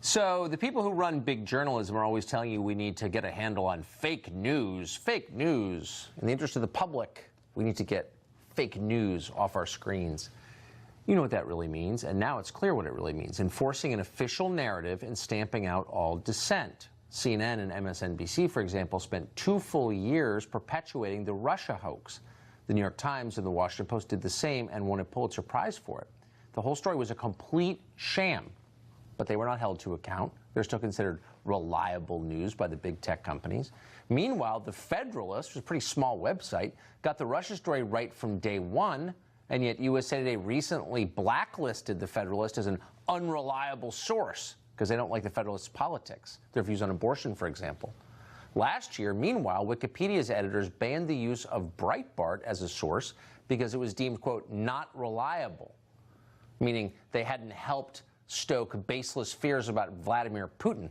So the people who run big journalism are always telling you we need to get a handle on fake news. Fake news. In the interest of the public, we need to get fake news off our screens. You know what that really means, and now it's clear what it really means. Enforcing an official narrative and stamping out all dissent. CNN and MSNBC, for example, spent 2 full years perpetuating the Russia hoax. The New York Times and the Washington Post did the same and won a Pulitzer Prize for it. The whole story was a complete sham, but they were not held to account. They're still considered reliable news by the big tech companies. Meanwhile, The Federalist, which is a pretty small website, got the Russia story right from day one, and yet USA Today recently blacklisted The Federalist as an unreliable source because they don't like The Federalist's politics, their views on abortion, for example. Last year, meanwhile, Wikipedia's editors banned the use of Breitbart as a source because it was deemed, quote, not reliable, meaning they hadn't helped stoke baseless fears about Vladimir Putin,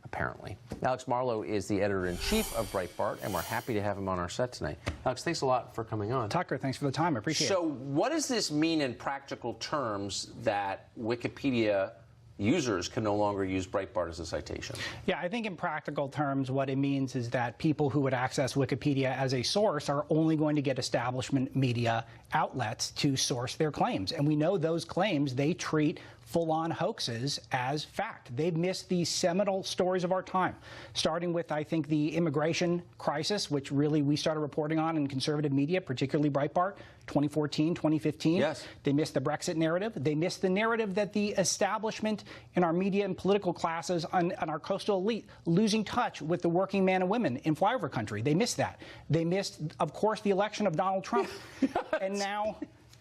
apparently. Alex Marlow is the editor-in-chief of Breitbart, and we're happy to have him on our set tonight. Alex, thanks a lot for coming on. Tucker, thanks for the time. I appreciate it. So what does this mean in practical terms that Wikipedia users can no longer use Breitbart as a citation? Yeah, I think in practical terms what it means is that people who would access Wikipedia as a source are only going to get establishment media outlets to source their claims. And we know those claims, they treat full-on hoaxes as fact. They've missed the seminal stories of our time, starting with, I think, the immigration crisis, which really we started reporting on in conservative media, particularly Breitbart, 2014, 2015. Yes. They missed the Brexit narrative. They missed the narrative that the establishment in our media and political classes and our coastal elite losing touch with the working man and women in flyover country. They missed that. They missed, of course, the election of Donald Trump. And now...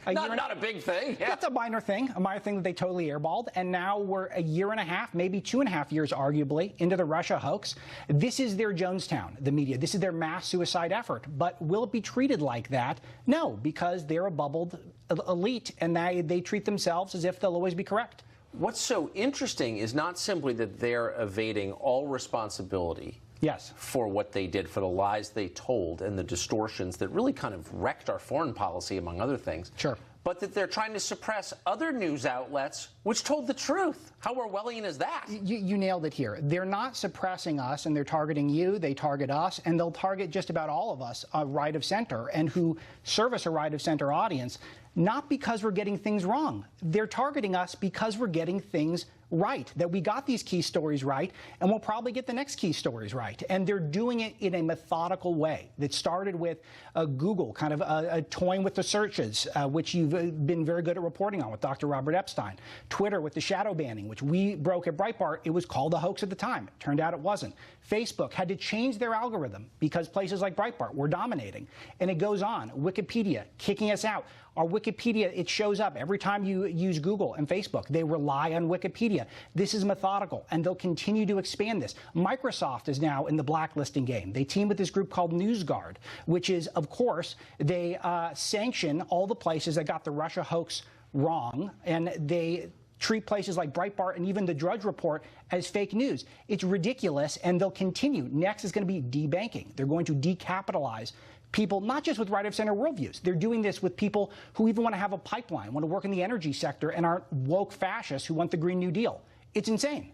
Not a big thing. Yeah. That's a minor thing that they totally airballed. And now we're a year and a half, maybe 2.5 years, arguably, into the Russia hoax. This is their Jonestown, the media. This is their mass suicide effort. But will it be treated like that? No, because they're a bubbled elite, and they treat themselves as if they'll always be correct. What's so interesting is not simply that they're evading all responsibility. Yes. For what they did, for the lies they told and the distortions that really kind of wrecked our foreign policy, among other things. Sure. But that they're trying to suppress other news outlets which told the truth. How Orwellian is that? You nailed it here. They're not suppressing us, and they're targeting you. They target us, and they'll target just about all of us, right of center, and who service a right of center audience, not because we're getting things wrong. They're targeting us because we're getting things right, that we got these key stories right, and we'll probably get the next key stories right. And they're doing it in a methodical way that started with Google, kind of toying with the searches, which you've been very good at reporting on with Dr. Robert Epstein. Twitter with the shadow banning, which we broke at Breitbart. It was called a hoax at the time. It turned out it wasn't. Facebook had to change their algorithm because places like Breitbart were dominating. And it goes on. Wikipedia kicking us out. Our Wikipedia, it shows up every time you use Google and Facebook. They rely on Wikipedia. This is methodical, and they'll continue to expand this. Microsoft is now in the blacklisting game. They team with this group called NewsGuard, which is, of course, they sanction all the places that got the Russia hoax wrong, and they treat places like Breitbart and even the Drudge Report as fake news. It's ridiculous, and they'll continue. Next is going to be debanking. They're going to decapitalize people, not just with right-of-center worldviews. They're doing this with people who even want to have a pipeline, want to work in the energy sector, and aren't woke fascists who want the Green New Deal. It's insane.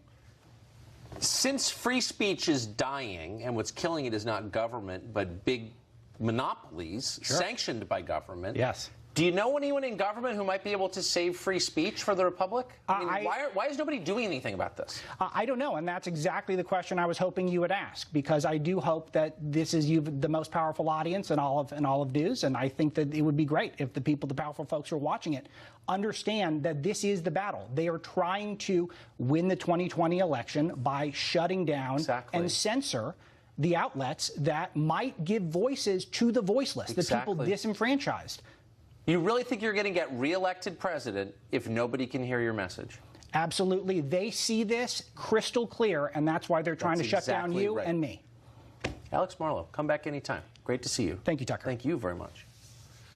Since free speech is dying, and what's killing it is not government, but big monopolies sanctioned by government. Yes. Do you know anyone in government who might be able to save free speech for the Republic? I mean, why is nobody doing anything about this? I don't know, and that's exactly the question I was hoping you would ask, because I do hope that this is the most powerful audience in all of news, and I think that it would be great if the powerful folks who are watching it, understand that this is the battle. They are trying to win the 2020 election by shutting down and censor the outlets that might give voices to the voiceless, the people disenfranchised. You really think you're going to get reelected president if nobody can hear your message? Absolutely. They see this crystal clear, and that's why they're trying to shut down you and me. Alex Marlow, come back anytime. Great to see you. Thank you, Tucker. Thank you very much.